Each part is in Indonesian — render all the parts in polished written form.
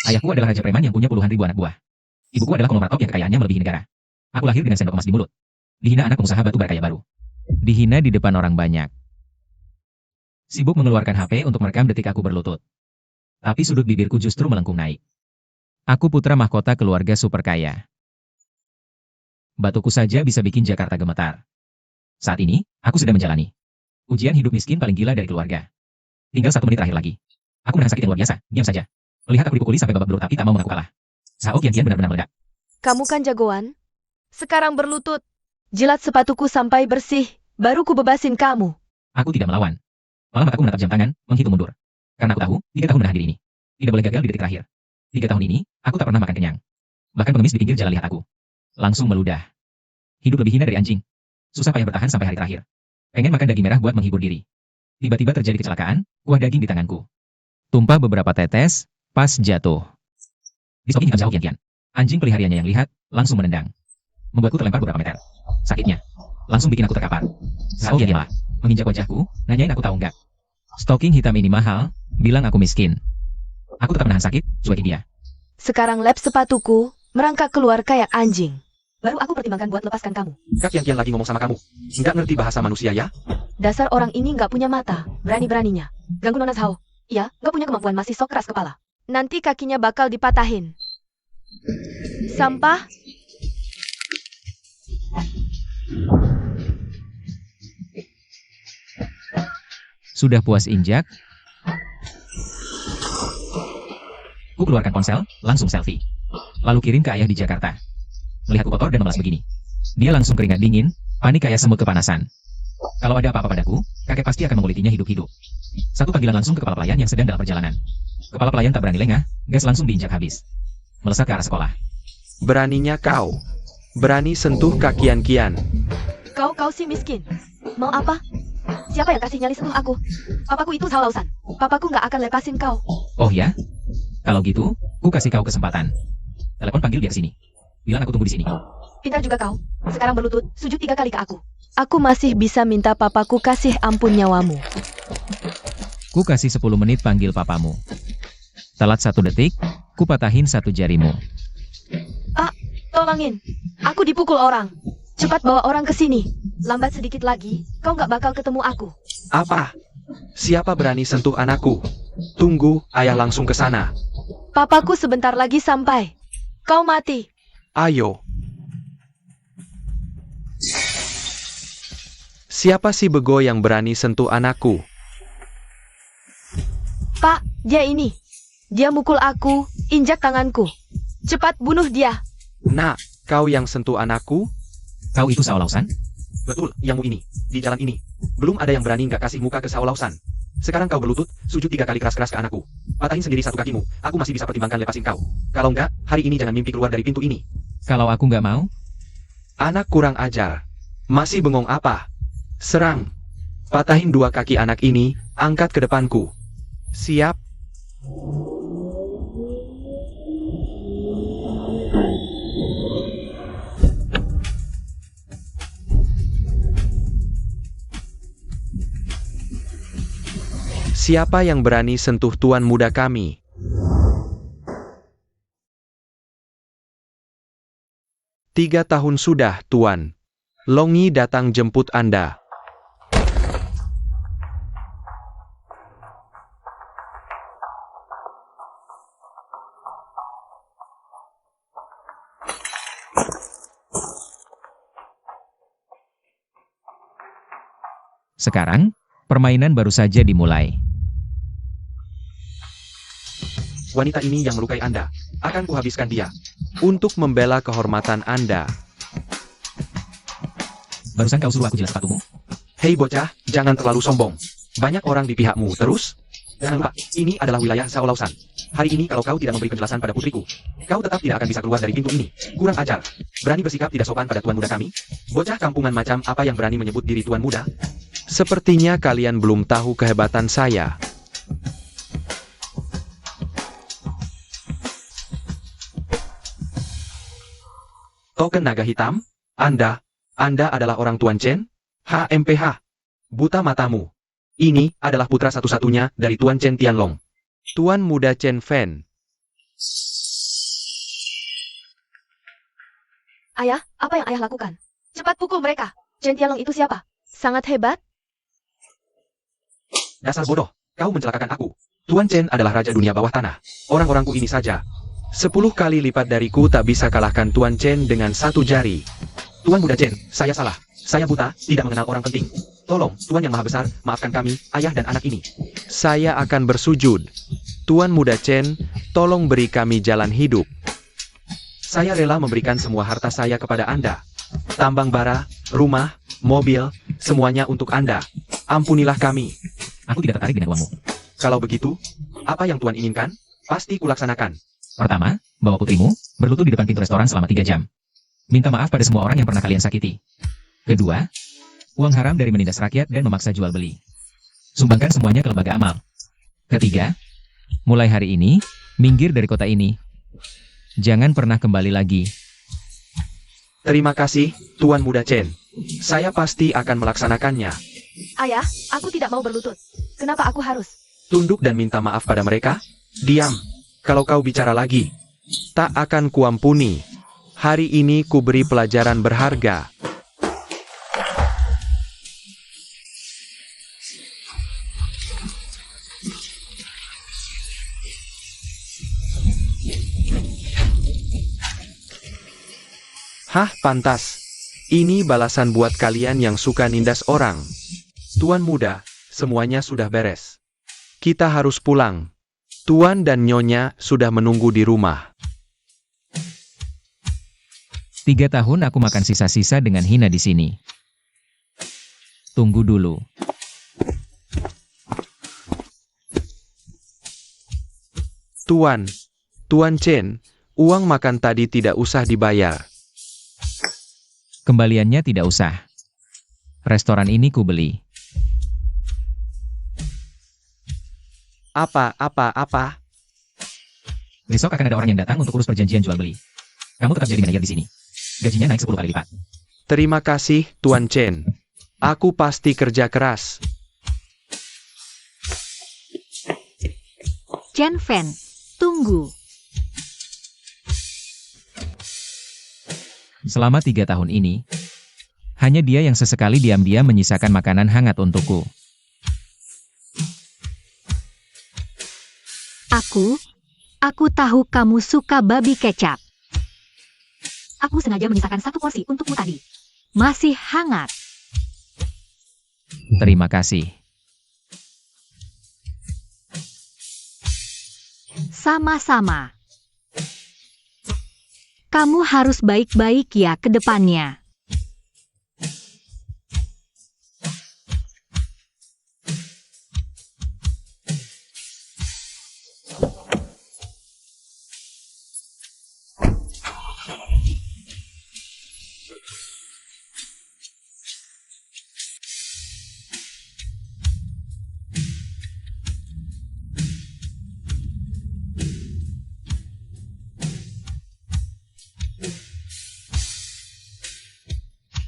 Ayahku adalah raja preman yang punya puluhan ribu anak buah. Ibuku adalah konglomerat yang kekayaannya melebihi negara. Aku lahir dengan sendok emas di mulut. Dihina anak pengusaha batu bara kaya baru. Dihina di depan orang banyak. Sibuk mengeluarkan HP untuk merekam detik aku berlutut. Tapi sudut bibirku justru melengkung naik. Aku putra mahkota keluarga super kaya. Batuku saja bisa bikin Jakarta gemetar. Saat ini, aku sedang menjalani ujian hidup miskin paling gila dari keluarga. Tinggal 1 menit terakhir lagi. Aku menahan sakit yang luar biasa, diam saja. Melihat aku dipukuli sampai babak belur tapi tak mau mengaku kalah. Sao Qian benar-benar meledak. Kamu kan jagoan? Sekarang berlutut. Jilat sepatuku sampai bersih, baru ku bebasin kamu. Aku tidak melawan. Malah mataku menatap jam tangan, menghitung mundur. Karena aku tahu, 3 tahun menahan diri ini. Tidak boleh gagal di detik terakhir. 3 tahun ini, aku tak pernah makan kenyang. Bahkan pengemis di pinggir jalan lihat aku. Langsung meludah. Hidup lebih hina dari anjing. Susah payah bertahan sampai hari terakhir. Pengen makan daging merah buat menghibur diri. Tiba-tiba terjadi kecelakaan, kuah daging di tanganku. Tumpah beberapa tetes, pas jatuh. Di samping hitam Sao Qian. Anjing pelihariannya yang lihat, langsung menendang. Membuatku terlempar beberapa meter. Sakitnya. Langsung bikin aku terkapar. Sao Qian malah menginjak wajahku, nanyain aku tahu nggak. Stocking hitam ini mahal, bilang aku miskin. Aku tetap menahan sakit, cuekin dia. Sekarang lap sepatuku, merangkak keluar kayak anjing. Baru aku pertimbangkan buat lepaskan kamu. Kak Qian lagi ngomong sama kamu. Nggak ngerti bahasa manusia ya? Dasar orang ini nggak punya mata, berani-beraninya. Ganggu Nona Zhao. Iya, nggak punya kemampuan masih sok keras kepala. Nanti kakinya bakal dipatahin. Sampah. Sudah puas injak? Ku keluarkan ponsel, langsung selfie. Lalu kirim ke ayah di Jakarta. Melihatku kotor dan memelas begini, dia langsung keringat dingin, panik kayak semut kepanasan. Kalau ada apa-apa padaku, kakek pasti akan mengulitinya hidup-hidup. Satu panggilan langsung ke kepala pelayan yang sedang dalam perjalanan. Kepala pelayan tak berani lengah, gas langsung diinjak habis. Melesat ke arah sekolah. Beraninya kau. Berani sentuh Kak Qian. Kau sih miskin. Mau apa? Siapa yang kasih nyali sentuh aku? Papaku itu Zhao Lausan. Papaku nggak akan lepasin kau. Oh ya? Kalau gitu, ku kasih kau kesempatan. Telepon panggil dia ke sini. Bilang aku tunggu di sini. Pintar juga kau. Sekarang berlutut, sujud 3 kali ke aku. Aku masih bisa minta papaku kasih ampun nyawamu. Ku kasih 10 menit panggil papamu. Telat 1 detik, ku patahin 1 jarimu. Tolongin. Aku dipukul orang. Cepat bawa orang ke sini. Lambat sedikit lagi, kau nggak bakal ketemu aku. Apa? Siapa berani sentuh anakku? Tunggu, ayah langsung ke sana. Papaku sebentar lagi sampai. Kau mati. Ayo. Siapa si bego yang berani sentuh anakku? Pak, dia ini. Dia mukul aku, injak tanganku. Cepat bunuh dia. Nak, kau yang sentuh anakku? Kau itu Sao Lausan? Betul, yangmu ini. Di jalan ini. Belum ada yang berani nggak kasih muka ke Sao Lausan. Sekarang kau berlutut, sujud 3 kali keras-keras ke anakku. Patahin sendiri 1 kakimu. Aku masih bisa pertimbangkan lepasin kau. Kalau nggak, hari ini jangan mimpi keluar dari pintu ini. Kalau aku nggak mau? Anak kurang ajar. Masih bengong apa? Serang. Patahin 2 kaki anak ini, angkat ke depanku. Siap? Siapa yang berani sentuh tuan muda kami? Tiga tahun sudah, Tuan. Longi datang jemput Anda. Sekarang, permainan baru saja dimulai. Wanita ini yang melukai Anda. Akan kuhabiskan dia. Untuk membela kehormatan Anda. Barusan kau suruh aku jilat sepatumu? Hei bocah, jangan terlalu sombong. Banyak orang di pihakmu, terus? Jangan lupa, ini adalah wilayah Sao Lausan. Hari ini kalau kau tidak memberi penjelasan pada putriku, kau tetap tidak akan bisa keluar dari pintu ini. Kurang ajar. Berani bersikap tidak sopan pada tuan muda kami? Bocah kampungan macam apa yang berani menyebut diri tuan muda? Sepertinya kalian belum tahu kehebatan saya. Token naga hitam? Anda adalah orang Tuan Chen? HMPH. Buta matamu. Ini adalah putra satu-satunya dari Tuan Chen Tianlong. Tuan muda Chen Fen. Ayah, apa yang ayah lakukan? Cepat pukul mereka. Chen Tialong itu siapa? Sangat hebat. Dasar bodoh, kau mencelakakan aku. Tuan Chen adalah raja dunia bawah tanah. Orang-orangku ini saja 10 kali lipat dariku tak bisa kalahkan Tuan Chen dengan satu jari. Tuan Muda Chen, saya salah. Saya buta, tidak mengenal orang penting. Tolong, Tuan Yang Maha Besar, maafkan kami, ayah dan anak ini. Saya akan bersujud. Tuan Muda Chen, tolong beri kami jalan hidup. Saya rela memberikan semua harta saya kepada Anda. Tambang bara, rumah, mobil, semuanya untuk Anda. Ampunilah kami. Aku tidak tertarik dengan uangmu. Kalau begitu, apa yang Tuan inginkan, pasti kulaksanakan. Pertama, bawa putrimu, berlutut di depan pintu restoran selama 3 jam. Minta maaf pada semua orang yang pernah kalian sakiti. Kedua, uang haram dari menindas rakyat dan memaksa jual beli. Sumbangkan semuanya ke lembaga amal. Ketiga, mulai hari ini, minggir dari kota ini. Jangan pernah kembali lagi. Terima kasih, Tuan Muda Chen. Saya pasti akan melaksanakannya. Ayah, aku tidak mau berlutut. Kenapa aku harus? Tunduk dan minta maaf pada mereka? Diam. Kalau kau bicara lagi, Tak akan kuampuni. Hari ini kuberi pelajaran berharga. Hah, pantas. Ini balasan buat kalian yang suka nindas orang. Tuan Muda, semuanya sudah beres. Kita harus pulang. Tuan dan Nyonya sudah menunggu di rumah. 3 tahun aku makan sisa-sisa dengan hina di sini. Tunggu dulu. Tuan Chen, uang makan tadi tidak usah dibayar. Kembaliannya tidak usah. Restoran ini kubeli. Apa? Besok akan ada orang yang datang untuk urus perjanjian jual beli. Kamu tetap jadi manajer di sini. Gajinya naik 10 kali lipat. Terima kasih, Tuan Chen. Aku pasti kerja keras. Chen Fen, tunggu. Selama 3 tahun ini, hanya dia yang sesekali diam-diam menyisakan makanan hangat untukku. Aku tahu kamu suka babi kecap. Aku sengaja menyisakan 1 porsi untukmu tadi. Masih hangat. Terima kasih. Sama-sama. Kamu harus baik-baik ya ke depannya.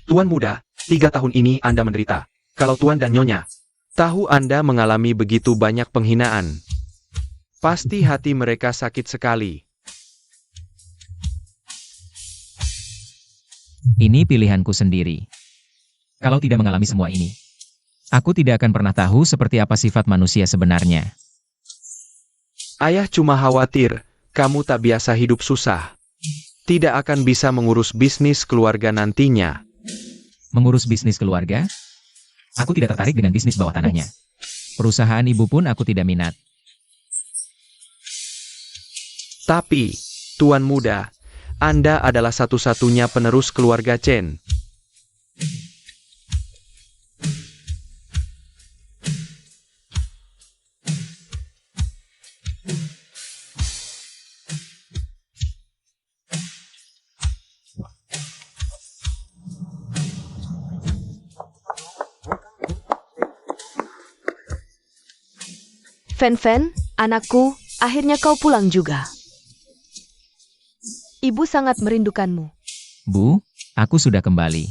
Tuan Muda, 3 tahun ini Anda menderita. Kalau Tuan dan Nyonya, Tahu Anda mengalami begitu banyak penghinaan. Pasti hati mereka sakit sekali. Ini pilihanku sendiri. Kalau tidak mengalami semua ini, aku tidak akan pernah tahu seperti apa sifat manusia sebenarnya. Ayah cuma khawatir, kamu tak biasa hidup susah. Tidak akan bisa mengurus bisnis keluarga nantinya. Mengurus bisnis keluarga? Aku tidak tertarik dengan bisnis bawah tanahnya. Perusahaan ibu pun aku tidak minat. Tapi, Tuan Muda, Anda adalah satu-satunya penerus keluarga Chen. Fen, anakku, akhirnya kau pulang juga. Ibu sangat merindukanmu. Bu, aku sudah kembali.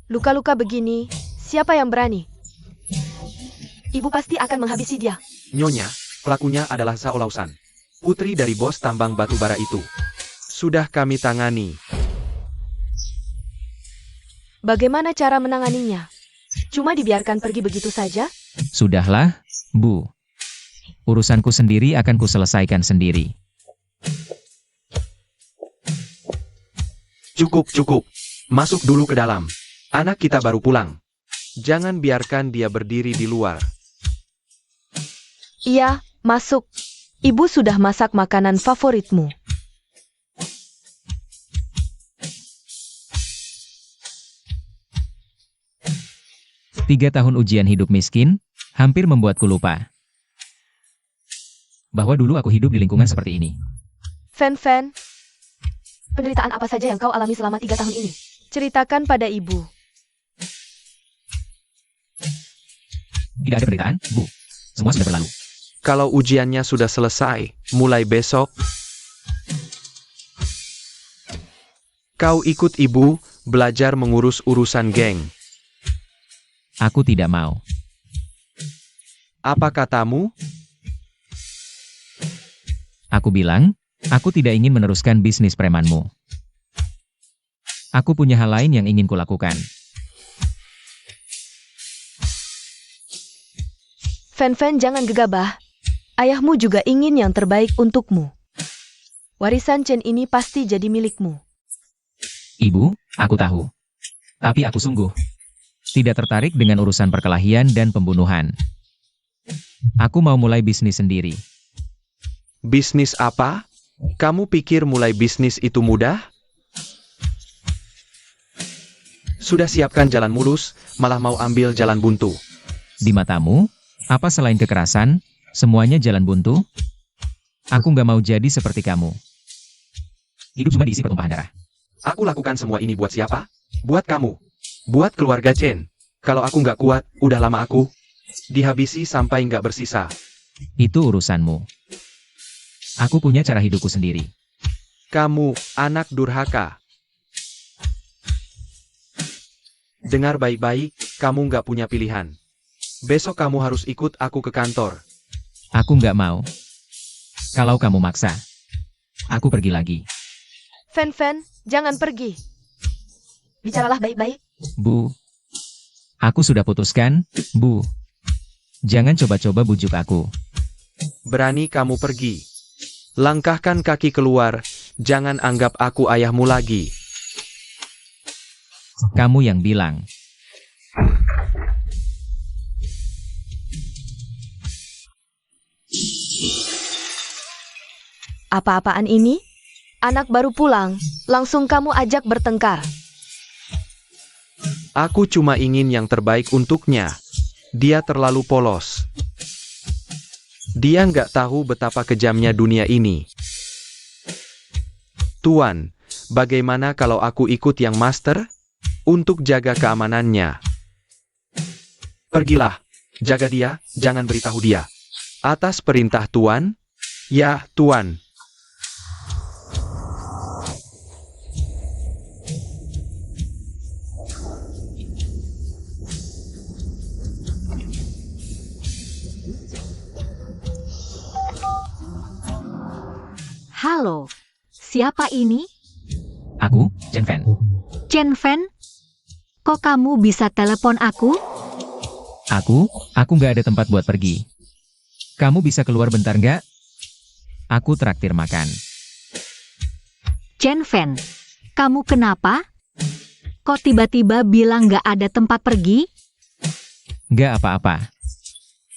Luka-luka begini, siapa yang berani? Ibu pasti akan menghabisi dia. Nyonya, pelakunya adalah Zhao Lausan, putri dari bos tambang batu bara itu. Sudah kami tangani. Bagaimana cara menanganinya? Cuma dibiarkan pergi begitu saja? Sudahlah, Bu. Urusanku sendiri akan kuselesaikan sendiri. Cukup. Masuk dulu ke dalam. Anak kita baru pulang. Jangan biarkan dia berdiri di luar. Iya, masuk. Ibu sudah masak makanan favoritmu. Tiga tahun ujian hidup miskin, hampir membuatku lupa bahwa dulu aku hidup di lingkungan seperti ini. Fan, penderitaan apa saja yang kau alami selama 3 tahun ini? Ceritakan pada ibu. Tidak ada penderitaan, Bu. Semua sudah berlalu. Kalau ujiannya sudah selesai, mulai besok, kau ikut ibu, belajar mengurus urusan geng. Aku tidak mau. Apa katamu? Aku bilang, aku tidak ingin meneruskan bisnis premanmu. Aku punya hal lain yang ingin kulakukan. Fan, jangan gegabah. Ayahmu juga ingin yang terbaik untukmu. Warisan Chen ini pasti jadi milikmu. Ibu, aku tahu. Tapi aku sungguh tidak tertarik dengan urusan perkelahian dan pembunuhan. Aku mau mulai bisnis sendiri. Bisnis apa? Kamu pikir mulai bisnis itu mudah? Sudah siapkan jalan mulus, malah mau ambil jalan buntu. Di matamu, apa selain kekerasan, semuanya jalan buntu? Aku nggak mau jadi seperti kamu. Hidup cuma diisi pertumpahan darah. Aku lakukan semua ini buat siapa? Buat kamu. Buat keluarga Chen. Kalau aku nggak kuat, udah lama aku dihabisi sampai nggak bersisa. Itu urusanmu. Aku punya cara hidupku sendiri. Kamu, anak durhaka. Dengar baik-baik, kamu nggak punya pilihan. Besok kamu harus ikut aku ke kantor. Aku nggak mau. Kalau kamu maksa, aku pergi lagi. Fan, jangan pergi. Bicaralah baik-baik. Bu, aku sudah putuskan, Bu. Jangan coba-coba bujuk aku. Berani kamu pergi. Langkahkan kaki keluar, jangan anggap aku ayahmu lagi. Kamu yang bilang. Apa-apaan ini? Anak baru pulang, langsung kamu ajak bertengkar. Aku cuma ingin yang terbaik untuknya. Dia terlalu polos. Dia nggak tahu betapa kejamnya dunia ini. Tuan, bagaimana kalau aku ikut yang master? Untuk jaga keamanannya. Pergilah, jaga dia, jangan beritahu dia. Atas perintah Tuan? Ya, Tuan. Halo, siapa ini? Aku, Chen Fan. Chen Fan? Kok kamu bisa telepon aku? Aku nggak ada tempat buat pergi. Kamu bisa keluar bentar nggak? Aku traktir makan. Chen Fan, kamu kenapa? Kok tiba-tiba bilang nggak ada tempat pergi? Nggak apa-apa.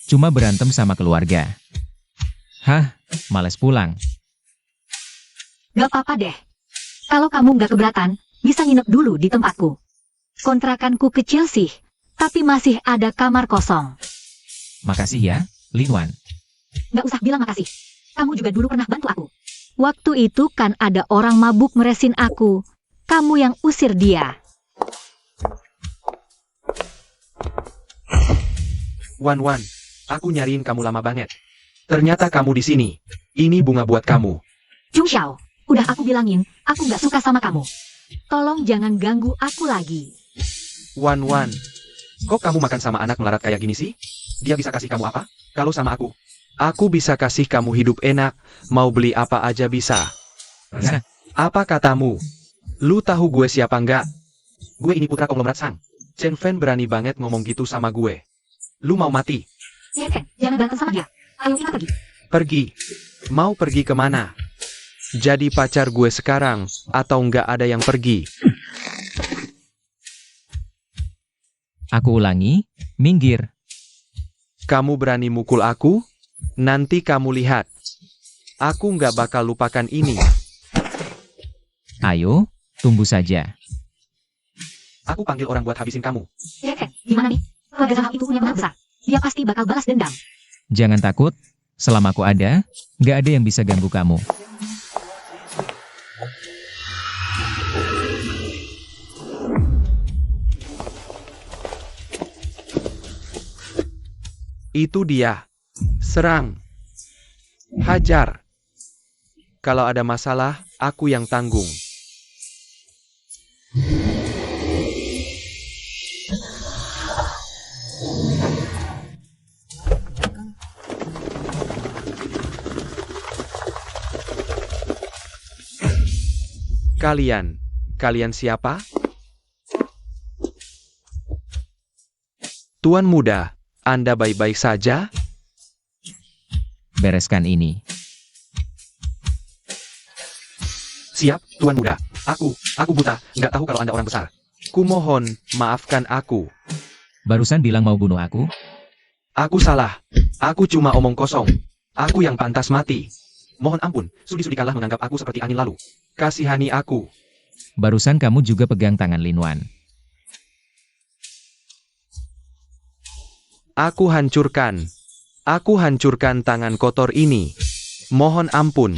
Cuma berantem sama keluarga. Hah, males pulang. Gak apa-apa deh. Kalau kamu nggak keberatan, bisa nginep dulu di tempatku. Kontrakanku kecil sih, tapi masih ada kamar kosong. Makasih ya, Lin Wan. Nggak usah bilang makasih. Kamu juga dulu pernah bantu aku. Waktu itu kan ada orang mabuk meresin aku. Kamu yang usir dia. Wan, aku nyariin kamu lama banget. Ternyata kamu di sini. Ini bunga buat kamu. Jung Xiao, udah aku bilangin, aku nggak suka sama kamu. Tolong jangan ganggu aku lagi. Wan, Kok kamu makan sama anak melarat kayak gini sih? Dia bisa kasih kamu apa? Kalau sama aku bisa kasih kamu hidup enak, mau beli apa aja bisa. Sana, Apa katamu? Lu tahu gue siapa nggak? gue ini putra konglomerat Sang. Chen Fan berani banget ngomong gitu sama gue. Lu mau mati? Chen Fan, jangan berantem sama dia. Ayo kita pergi. Pergi. Mau pergi kemana? Jadi pacar gue sekarang, atau nggak ada yang pergi? Aku ulangi, minggir. Kamu berani mukul aku? Nanti kamu lihat. Aku nggak bakal lupakan ini. Ayo, tunggu saja. Aku panggil orang buat habisin kamu. Chen Fan, gimana nih? Keluarga Zhang itu punya benar besar. Dia pasti bakal balas dendam. Jangan takut, selama aku ada, nggak ada yang bisa ganggu kamu. Itu dia. Serang. Hajar. Kalau ada masalah, aku yang tanggung. Kalian siapa? Tuan muda, Anda baik-baik saja? Bereskan ini. Siap, Tuan Muda. Aku buta, nggak tahu kalau Anda orang besar. Kumohon, maafkan aku. Barusan bilang mau bunuh aku? Aku salah. Aku cuma omong kosong. Aku yang pantas mati. Mohon ampun, sudi-sudi kalah menganggap aku seperti angin lalu. Kasihani aku. Barusan kamu juga pegang tangan Lin Wan. Aku hancurkan tangan kotor ini. Mohon ampun.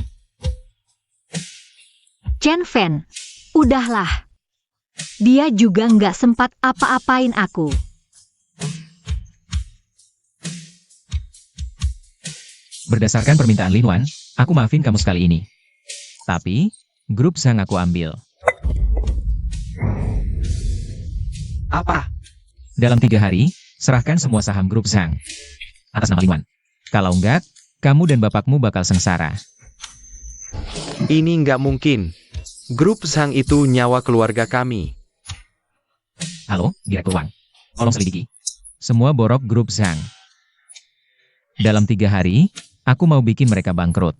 Chen Fan, udahlah. Dia juga nggak sempat apa-apain aku. Berdasarkan permintaan Lin Wan, aku maafin kamu sekali ini. Tapi, grup Zhang aku ambil. Apa? Dalam 3 hari, serahkan semua saham grup Zhang. Atas nama Lin Wan. Kalau enggak, kamu dan bapakmu bakal sengsara. Ini nggak mungkin. Grup Zhang itu nyawa keluarga kami. Halo, Direktur Wang. Tolong selidiki. Semua borok grup Zhang. Dalam 3 hari, aku mau bikin mereka bangkrut.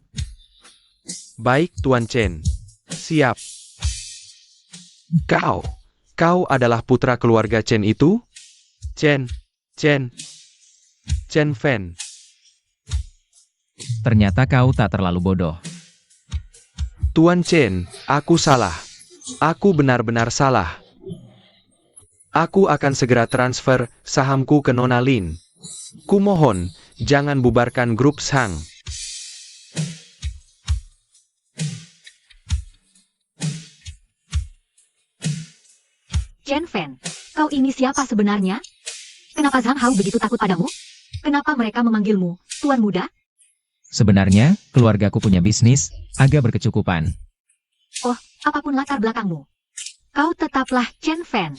Baik, Tuan Chen. Siap. Kau adalah putra keluarga Chen itu? Chen Fan. Ternyata kau tak terlalu bodoh. Tuan Chen, aku salah. Aku benar-benar salah. Aku akan segera transfer sahamku ke Nona Lin. Kumohon, jangan bubarkan grup Zhang. Chen Fan, kau ini siapa sebenarnya? Kenapa Zhang Hao begitu takut padamu? Kenapa mereka memanggilmu Tuan Muda? Sebenarnya, keluargaku punya bisnis, agak berkecukupan. Oh, apapun latar belakangmu. Kau tetaplah Chen Fan.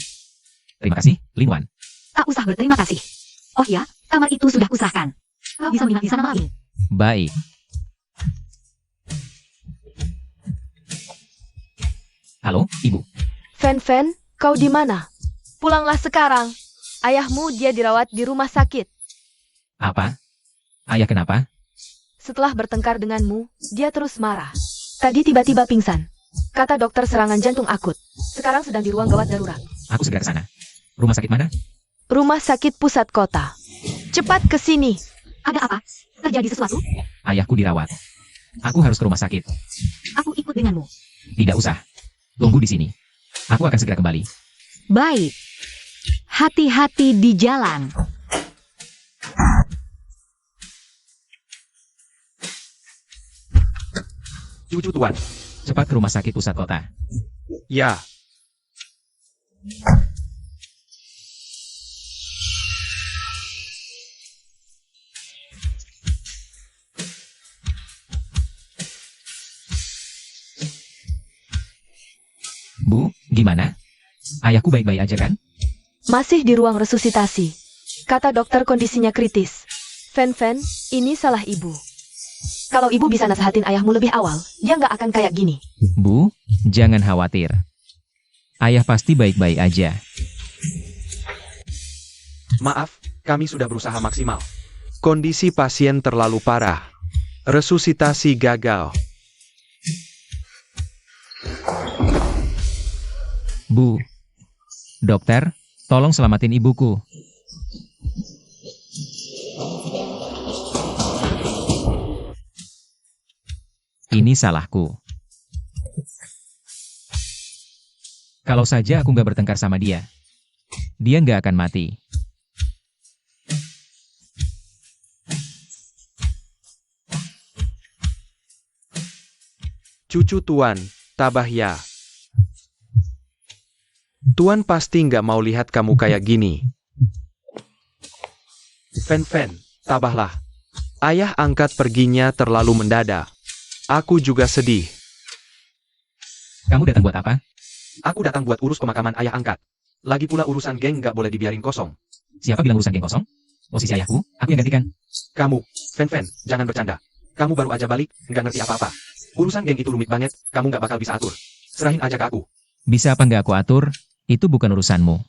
Terima kasih, Lin Wan. Tak usah berterima kasih. Oh ya, kamar itu sudah kusahkan. Kau bisa menginap di sana malam ini. Baik. Halo, Ibu. Fan, kau di mana? Pulanglah sekarang. Ayahmu dia dirawat di rumah sakit. Apa? Ayah kenapa? Setelah bertengkar denganmu, dia terus marah. Tadi tiba-tiba pingsan. Kata dokter serangan jantung akut. Sekarang sedang di ruang gawat darurat. Aku segera ke sana. Rumah sakit mana? Rumah sakit pusat kota. Cepat ke sini. Ada apa? Terjadi sesuatu? Ayahku dirawat. Aku harus ke rumah sakit. Aku ikut denganmu. Tidak usah. Tunggu di sini. Aku akan segera kembali. Baik. Hati-hati di jalan. Cucu tuan. Cepat ke rumah sakit pusat kota. Ya. Bu, gimana? Ayahku baik-baik aja kan? Masih di ruang resusitasi. Kata dokter kondisinya kritis. Fen, ini salah ibu. Kalau ibu bisa nasehatin ayahmu lebih awal, dia nggak akan kayak gini. Bu, jangan khawatir. Ayah pasti baik-baik aja. Maaf, kami sudah berusaha maksimal. Kondisi pasien terlalu parah. Resusitasi gagal. Bu, dokter, tolong selamatin ibuku. Ini salahku. Kalau saja aku nggak bertengkar sama dia nggak akan mati. Cucu Tuan, Tabahya. Tuan pasti nggak mau lihat kamu kayak gini. Fen, tabahlah. Ayah angkat perginya terlalu mendadak. Aku juga sedih. Kamu datang buat apa? Aku datang buat urus pemakaman ayah angkat. Lagi pula urusan geng nggak boleh dibiarin kosong. Siapa bilang urusan geng kosong? Posisi ayahku, aku yang gantikan. Kamu, Fen, jangan bercanda. Kamu baru aja balik, nggak ngerti apa-apa. Urusan geng itu rumit banget, kamu nggak bakal bisa atur. Serahin aja ke aku. Bisa apa nggak aku atur, itu bukan urusanmu.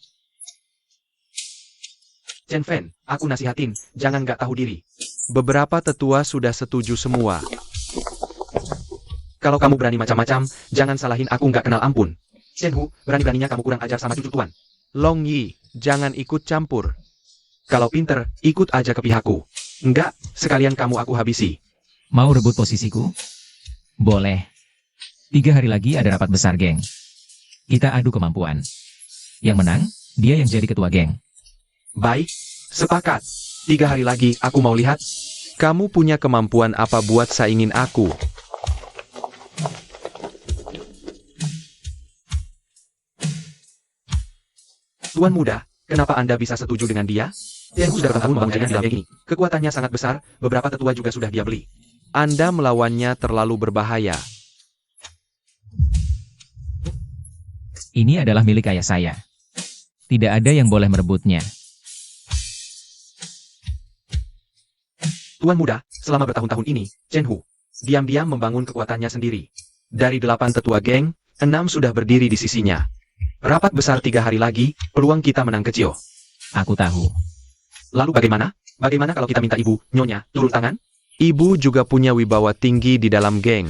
Chen Fen, aku nasihatin, jangan nggak tahu diri. Beberapa tetua sudah setuju semua. Kalau kamu berani macam-macam, jangan salahin aku nggak kenal ampun. Chen Hu, berani-beraninya kamu kurang ajar sama cucu tuan. Long Yi, jangan ikut campur. Kalau pinter, ikut aja ke pihakku. Enggak, sekalian kamu aku habisi. Mau rebut posisiku? Boleh. 3 hari lagi ada rapat besar geng. Kita adu kemampuan. Yang menang, dia yang jadi ketua geng. Baik, sepakat. 3 hari lagi aku mau lihat. Kamu punya kemampuan apa buat saingin aku? Tuan muda, kenapa Anda bisa setuju dengan dia? Chen Hu sudah bertahun membangun jaringan di dalam geng ini. Kekuatannya sangat besar, beberapa tetua juga sudah dia beli. Anda melawannya terlalu berbahaya. Ini adalah milik ayah saya. Tidak ada yang boleh merebutnya. Tuan muda, selama bertahun-tahun ini, Chen Hu diam-diam membangun kekuatannya sendiri. Dari 8 tetua geng, 6 sudah berdiri di sisinya. Rapat besar 3 hari lagi, peluang kita menang kecil. Aku tahu. Lalu bagaimana? Bagaimana kalau kita minta ibu, nyonya, turun tangan? Ibu juga punya wibawa tinggi di dalam geng.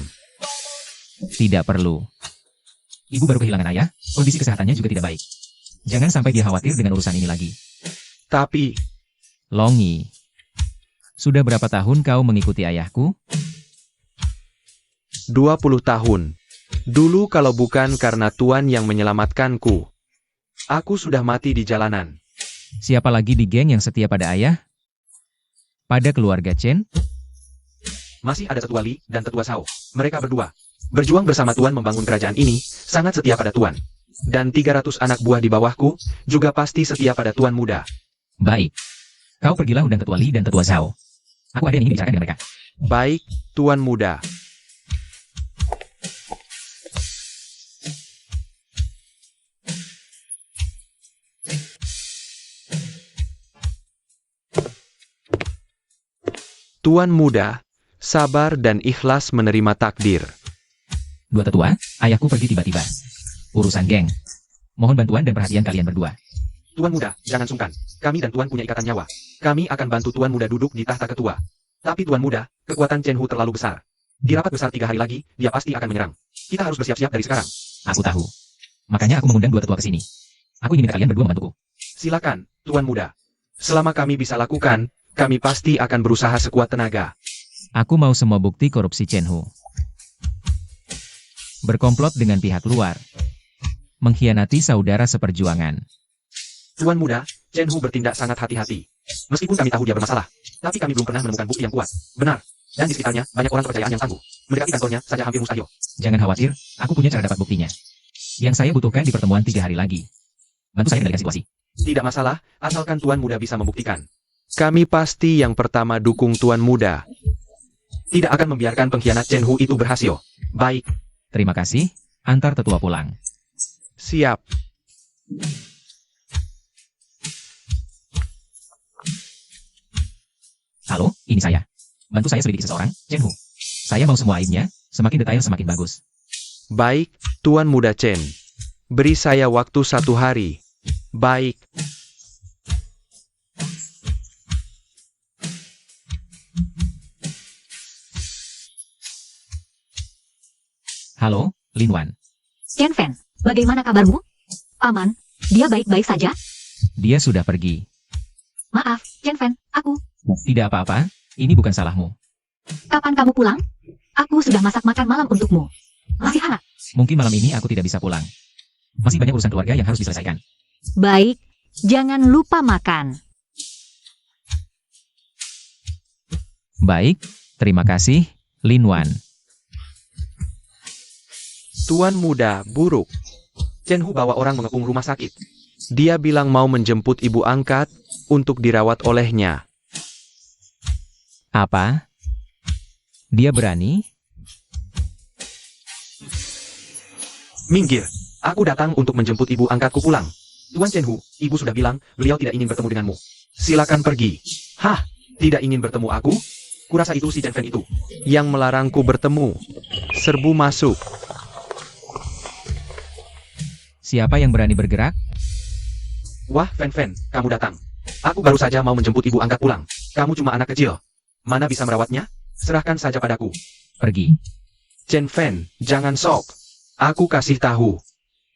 Tidak perlu. Ibu baru kehilangan ayah, kondisi kesehatannya juga tidak baik. Jangan sampai dia khawatir dengan urusan ini lagi. Tapi, Long Yi, sudah berapa tahun kau mengikuti ayahku? 20 tahun. Dulu kalau bukan karena Tuan yang menyelamatkanku, aku sudah mati di jalanan. Siapa lagi di geng yang setia pada ayah? Pada keluarga Chen? Masih ada tetua Li dan tetua Sao. Mereka berdua berjuang bersama Tuan membangun kerajaan ini, sangat setia pada Tuan. Dan 300 anak buah di bawahku, juga pasti setia pada Tuan muda. Baik. Kau pergilah undang tetua Li dan tetua Zhao. Aku ada yang ingin bicarakan dengan mereka. Baik, Tuan muda. Tuan muda, sabar dan ikhlas menerima takdir. 2 tetua, ayahku pergi tiba-tiba. Urusan geng. Mohon bantuan dan perhatian kalian berdua. Tuan muda, jangan sungkan. Kami dan Tuan punya ikatan nyawa. Kami akan bantu Tuan muda duduk di tahta ketua. Tapi Tuan muda, kekuatan Chen Hu terlalu besar. Di rapat besar 3 hari lagi, dia pasti akan menyerang. Kita harus bersiap-siap dari sekarang. Aku tahu. Makanya aku mengundang 2 tetua ke sini. Aku ingin minta kalian berdua membantuku. Silakan, Tuan muda. Selama kami bisa lakukan, kami pasti akan berusaha sekuat tenaga. Aku mau semua bukti korupsi Chen Hu. Berkomplot dengan pihak luar. Mengkhianati saudara seperjuangan. Tuan muda, Chen Hu bertindak sangat hati-hati. Meskipun kami tahu dia bermasalah, tapi kami belum pernah menemukan bukti yang kuat. Benar. Dan di sekitarnya, banyak orang kepercayaan yang tangguh. Mendekati kantornya saja hampir mustahil. Jangan khawatir, aku punya cara dapat buktinya. Yang saya butuhkan di pertemuan 3 hari lagi. Bantu saya kendalikan situasi. Tidak masalah, asalkan Tuan muda bisa membuktikan. Kami pasti yang pertama dukung Tuan muda. Tidak akan membiarkan pengkhianat Chen Hu itu berhasil. Baik. Terima kasih, antar tetua pulang. Siap. Ini saya. Bantu saya selidiki seseorang, Chen Hu. Saya mau semua aibnya, semakin detail semakin bagus. Baik, Tuan Muda Chen. Beri saya waktu 1 hari. Baik. Halo, Lin Wan. Chen Fan, bagaimana kabarmu? Aman, dia baik-baik saja? Dia sudah pergi. Maaf, Chen Fan, aku. Tidak apa-apa, ini bukan salahmu. Kapan kamu pulang? Aku sudah masak makan malam untukmu. Masih hangat? Mungkin malam ini aku tidak bisa pulang. Masih banyak urusan keluarga yang harus diselesaikan. Baik, jangan lupa makan. Baik, terima kasih, Lin Wan. Tuan Muda buruk. Chen Hu bawa orang mengepung rumah sakit. Dia bilang mau menjemput ibu angkat untuk dirawat olehnya. Apa? Dia berani? Minggir. Aku datang untuk menjemput ibu angkatku pulang. Tuan Chen Hu, ibu sudah bilang beliau tidak ingin bertemu denganmu. Silakan pergi. Hah? Tidak ingin bertemu aku? Kurasa itu si Chen Fan itu. Yang melarangku bertemu. Serbu masuk. Siapa yang berani bergerak? Wah, Fan Fan, kamu datang. Aku baru saja mau menjemput ibu angkat pulang. Kamu cuma anak kecil. Mana bisa merawatnya? Serahkan saja padaku. Pergi. Chen Fan, jangan sok. Aku kasih tahu.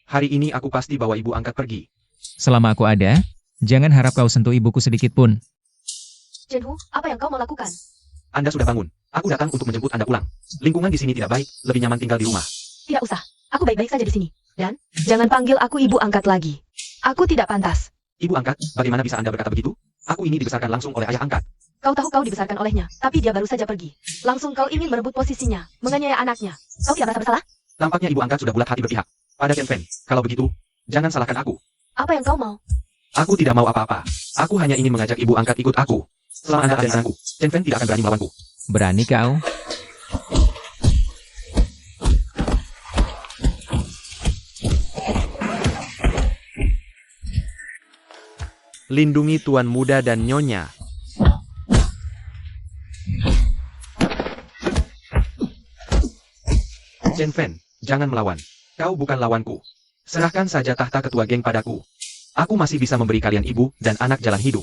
Hari ini aku pasti bawa ibu angkat pergi. Selama aku ada, jangan harap kau sentuh ibuku sedikit pun. Chen Hu, apa yang kau mau lakukan? Anda sudah bangun. Aku datang untuk menjemput Anda pulang. Lingkungan di sini tidak baik, lebih nyaman tinggal di rumah. Tidak usah, aku baik-baik saja di sini. Dan, jangan panggil aku ibu angkat lagi. Aku tidak pantas. Ibu angkat, bagaimana bisa Anda berkata begitu? Aku ini dibesarkan langsung oleh ayah angkat. Kau tahu kau dibesarkan olehnya, tapi dia baru saja pergi. Langsung kau ingin merebut posisinya, menganiaya anaknya. Kau tidak merasa bersalah? Tampaknya ibu angkat sudah bulat hati berpihak pada Chen Fan. Kalau begitu, jangan salahkan aku. Apa yang kau mau? Aku tidak mau apa-apa. Aku hanya ingin mengajak ibu angkat ikut aku. Selama Anda ada anakku, Chen Fan tidak akan berani melawanku. Berani kau? Lindungi Tuan Muda dan Nyonya. Chen Fan, jangan melawan. Kau bukan lawanku. Serahkan saja tahta ketua geng padaku. Aku masih bisa memberi kalian ibu dan anak jalan hidup.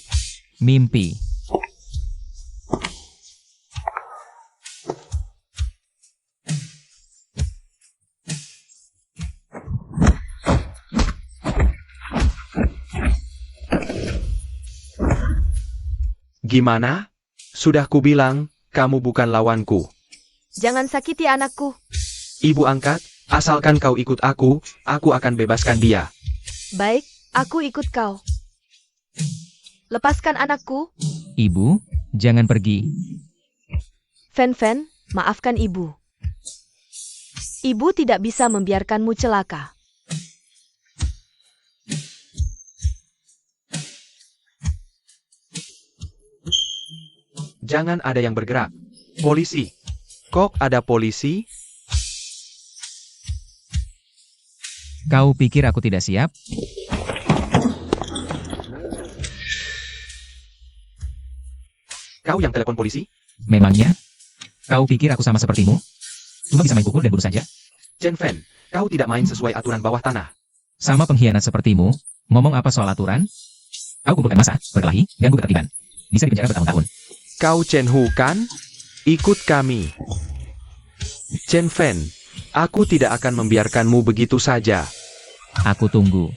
Mimpi. Gimana? Sudah kubilang, kamu bukan lawanku. Jangan sakiti anakku. Ibu angkat, asalkan kau ikut aku akan bebaskan dia. Baik, aku ikut kau. Lepaskan anakku. Ibu, jangan pergi. Fan Fan, maafkan ibu. Ibu tidak bisa membiarkanmu celaka. Jangan ada yang bergerak. Polisi. Kok ada polisi? Kau pikir aku tidak siap? Kau yang telepon polisi? Memangnya? Kau pikir aku sama sepertimu? Cuma bisa main pukul dan bunuh saja? Chen Fan, kau tidak main sesuai aturan bawah tanah. Sama pengkhianat sepertimu, ngomong apa soal aturan? Kau kumpulkan massa, berkelahi, ganggu ketertiban. Bisa dipenjara bertahun-tahun. Kau Chen Hu kan? Ikut kami. Chen Fan, aku tidak akan membiarkanmu begitu saja. Aku tunggu.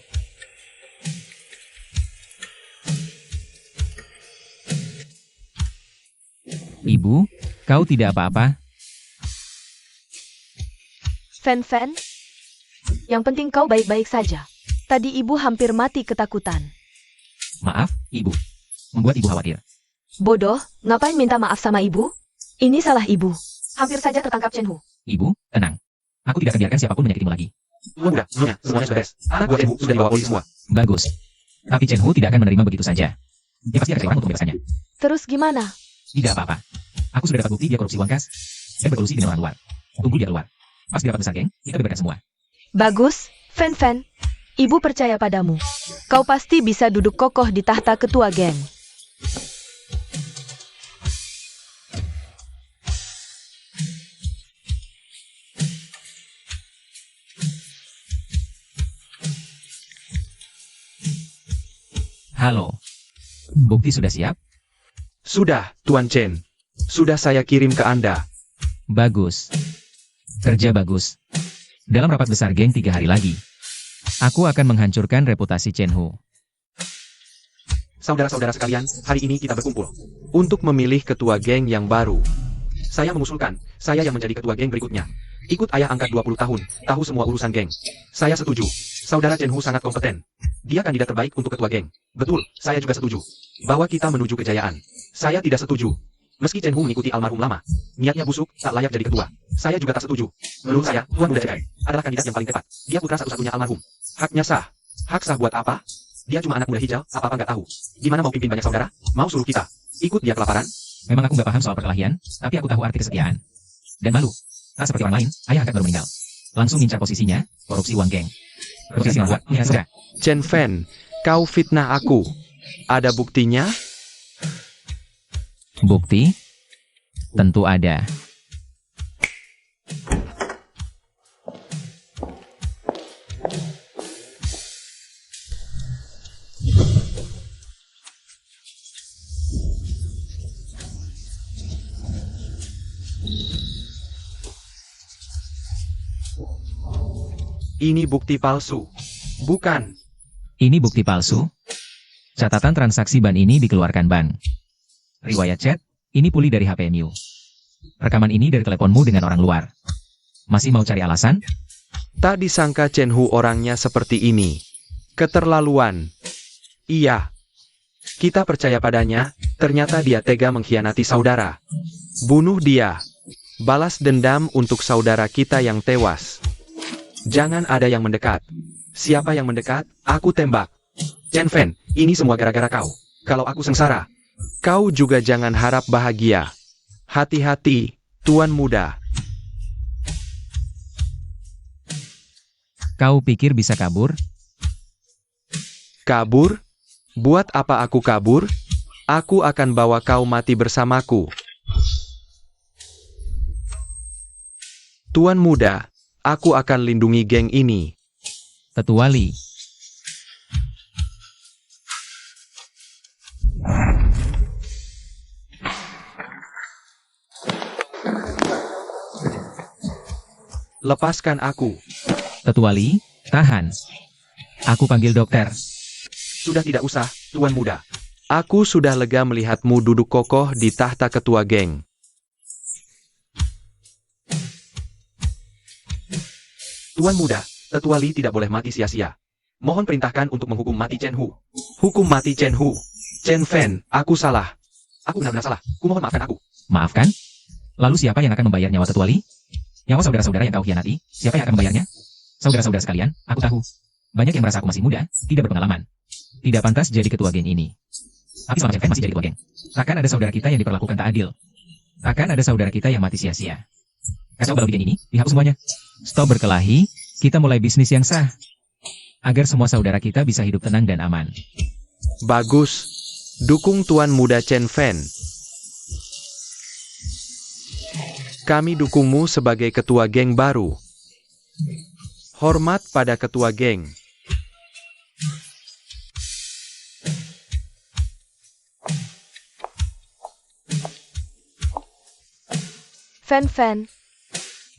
Ibu, kau tidak apa-apa? Fan Fan, yang penting kau baik-baik saja. Tadi ibu hampir mati ketakutan. Maaf, ibu. Membuat ibu khawatir. Bodoh, ngapain minta maaf sama ibu? Ini salah ibu. Hampir saja tertangkap Chen Hu. Ibu, tenang. Aku tidak akan biarkan siapapun menyakitimu lagi. Tuan Muda, Nyonya, semuanya sudah beres. Anak buah Chen Hu sudah dibawa polisi semua. Bagus. Tapi Chen Hu tidak akan menerima begitu saja. Dia pasti ada orang untuk membebaskannya. Terus gimana? Tidak apa-apa. Aku sudah dapat bukti dia korupsi uang kas dan berkolusi dengan orang luar. Tunggu dia keluar. Pas dia dapat besar geng, kita bebaskan semua. Bagus, Fan Fan. Ibu percaya padamu. Kau pasti bisa duduk kokoh di tahta ketua geng. Halo. Bukti sudah siap? Sudah, Tuan Chen. Sudah saya kirim ke Anda. Bagus. Kerja bagus. Dalam rapat besar geng 3 hari lagi, aku akan menghancurkan reputasi Chen Hu. Saudara-saudara sekalian, hari ini kita berkumpul. Untuk memilih ketua geng yang baru. Saya mengusulkan, saya yang menjadi ketua geng berikutnya. Ikut ayah angkat 20 tahun, tahu semua urusan geng. Saya setuju. Saudara Chen Hu sangat kompeten. Dia kandidat terbaik untuk ketua geng. Betul, saya juga setuju. Bahwa kita menuju kejayaan. Saya tidak setuju. Meski Chen Hu mengikuti almarhum lama, niatnya busuk, tak layak jadi ketua. Saya juga tak setuju. Menurut saya, Tuan Muda Chen adalah kandidat yang paling tepat. Dia putra satu-satunya almarhum. Haknya sah. Hak sah buat apa? Dia cuma anak muda hijau, apa-apa nggak tahu. Gimana mau pimpin banyak saudara? Mau suruh kita ikut dia kelaparan? Memang aku nggak paham soal perkelahian, tapi aku tahu arti kesetiaan. Dan malu. Tak seperti orang lain, ayah angkat baru meninggal. Langsung ngincar posisinya, korupsi uang geng. Posisi membuat, ya sudah. Chen Fan, kau fitnah aku. Ada buktinya? Bukti? Tentu ada. Ini bukti palsu. Bukan. Ini bukti palsu. Catatan transaksi ban ini dikeluarkan bank. Riwayat chat, ini pulih dari HPMU. Rekaman ini dari teleponmu dengan orang luar. Masih mau cari alasan? Tak disangka Chen Hu orangnya seperti ini. Keterlaluan. Iya. Kita percaya padanya, ternyata dia tega mengkhianati saudara. Bunuh dia. Balas dendam untuk saudara kita yang tewas. Jangan ada yang mendekat. Siapa yang mendekat, aku tembak. Chen Fan, ini semua gara-gara kau. Kalau aku sengsara, Kau juga jangan harap bahagia. Hati-hati, Tuan Muda. Kau pikir bisa kabur? Kabur? Buat apa aku kabur? Aku akan bawa kau mati bersamaku. Tuan Muda, aku akan lindungi geng ini. Tetua Li. Lepaskan aku. Tetua Li, tahan. Aku panggil dokter. sudah tidak usah, Tuan Muda. Aku sudah lega melihatmu duduk kokoh di tahta ketua geng. Tuan Muda, Tetua Li tidak boleh mati sia-sia. Mohon perintahkan untuk menghukum mati Chen Hu. Hukum mati Chen Hu. Chen Fan, aku salah. Aku benar-benar salah. Kumohon maafkan aku. Maafkan? Lalu siapa yang akan membayar nyawa Tetua Li? Nyawa saudara-saudara yang kau khianati, siapa yang akan membayarnya? Saudara-saudara sekalian, aku tahu. Banyak yang merasa aku masih muda, tidak berpengalaman. Tidak pantas jadi ketua geng ini. Tapi selama Chen Fan masih jadi ketua geng, takkan ada saudara kita yang diperlakukan tak adil. Takkan ada saudara kita yang mati sia-sia. Kacau balau di geng ini, dihapus semuanya. Stop berkelahi, kita mulai bisnis yang sah. Agar semua saudara kita bisa hidup tenang dan aman. Bagus. Dukung Tuan Muda Chen Fan. Kami dukungmu sebagai ketua geng baru. Hormat pada ketua geng. Fan.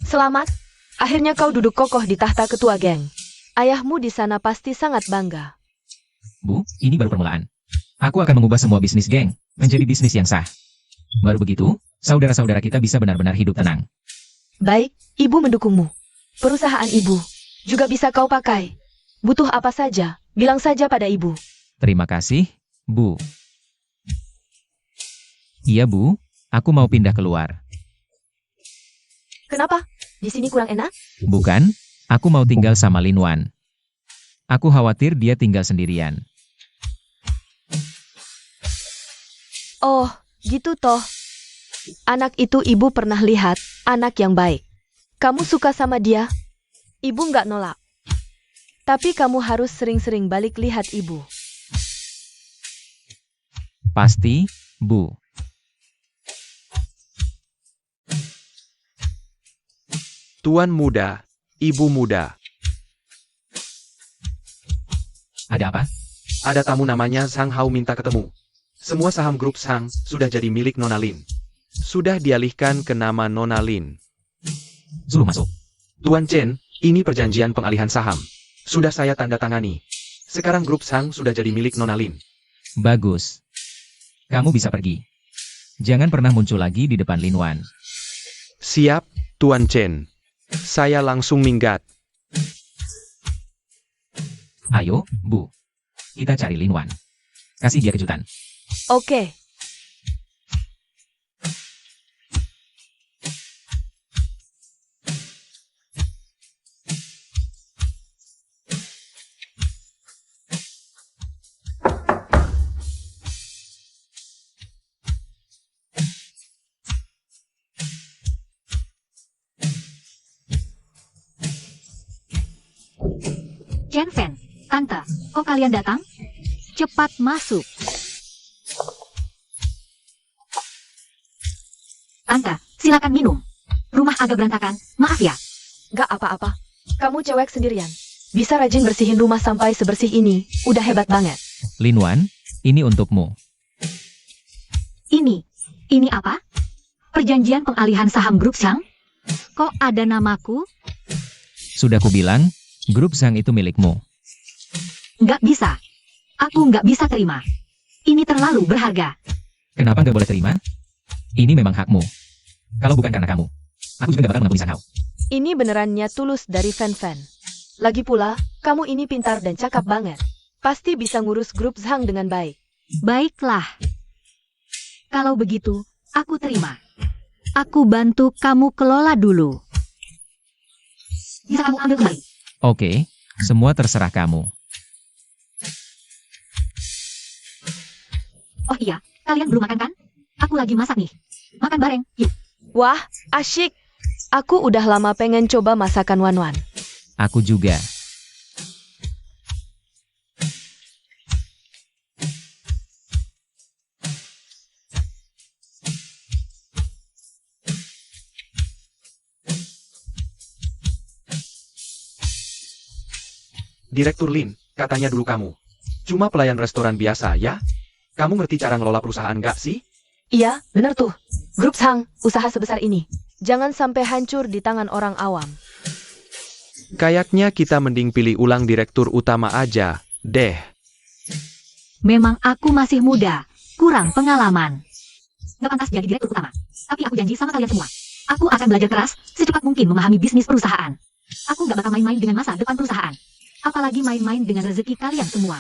Selamat. Akhirnya kau duduk kokoh di tahta ketua geng. Ayahmu di sana pasti sangat bangga. Bu, ini baru permulaan. Aku akan mengubah semua bisnis geng menjadi bisnis yang sah. Baru begitu, saudara-saudara kita bisa benar-benar hidup tenang. Baik, ibu mendukungmu. Perusahaan ibu juga bisa kau pakai. Butuh apa saja, bilang saja pada ibu. Terima kasih, Bu. Iya, Bu. Aku mau pindah keluar. Kenapa? Di sini kurang enak? Bukan, aku mau tinggal sama Lin Wan. Aku khawatir dia tinggal sendirian. Oh, gitu toh. Anak itu ibu pernah lihat, anak yang baik. Kamu suka sama dia? Ibu nggak nolak. Tapi kamu harus sering-sering balik lihat ibu. Pasti, Bu. Tuan Muda, Ibu Muda. Ada apa? Ada tamu namanya Sang Hao minta ketemu. Semua saham grup Sang sudah jadi milik Nona Lin. Sudah dialihkan ke nama Nona Lin. Suruh masuk. Tuan Chen, ini perjanjian pengalihan saham. Sudah saya tanda tangani. Sekarang grup Sang sudah jadi milik Nona Lin. Bagus. Kamu bisa pergi. Jangan pernah muncul lagi di depan Lin Wan. Siap, Tuan Chen. Saya langsung minggat. Ayo, Bu. Kita cari Lin Wan. Kasih dia kejutan. Oke. Chen Fen, Tante, kok kalian datang? Cepat masuk. Tante, silakan minum. Rumah agak berantakan, maaf ya. Gak apa-apa. Kamu cewek sendirian. Bisa rajin bersihin rumah sampai sebersih ini. Udah hebat banget. Lin Wan, ini untukmu. Ini apa? Perjanjian pengalihan saham grup Sang? Kok ada namaku? Sudah kubilang, grup Sang itu milikmu. Nggak bisa. Aku nggak bisa terima. Ini terlalu berharga. Kenapa nggak boleh terima? Ini memang hakmu. Kalau bukan karena kamu, aku juga nggak bakal mengampuni Sang Hao. Ini benerannya tulus dari fan-fan. Lagi pula, kamu ini pintar dan cakap banget. Pasti bisa ngurus grup Zhang dengan baik. Baiklah. Kalau begitu, aku terima. Aku bantu kamu kelola dulu. Bisa kamu ambil kembali. Oke, semua terserah kamu. Oh iya, kalian belum makan kan? Aku lagi masak nih. Makan bareng, yuk. Wah, asyik. Aku udah lama pengen coba masakan Wan Wan. Aku juga. Direktur Lin, katanya dulu kamu. Cuma pelayan restoran biasa, ya? Kamu ngerti cara ngelola perusahaan nggak sih? Iya, bener tuh. Grup Zhang, usaha sebesar ini. Jangan sampai hancur di tangan orang awam. Kayaknya kita mending pilih ulang direktur utama aja, deh. Memang aku masih muda, kurang pengalaman. Gak pantas jadi direktur utama. Tapi aku janji sama kalian semua. Aku akan belajar keras, secepat mungkin memahami bisnis perusahaan. Aku gak bakal main-main dengan masa depan perusahaan. Apalagi main-main dengan rezeki kalian semua.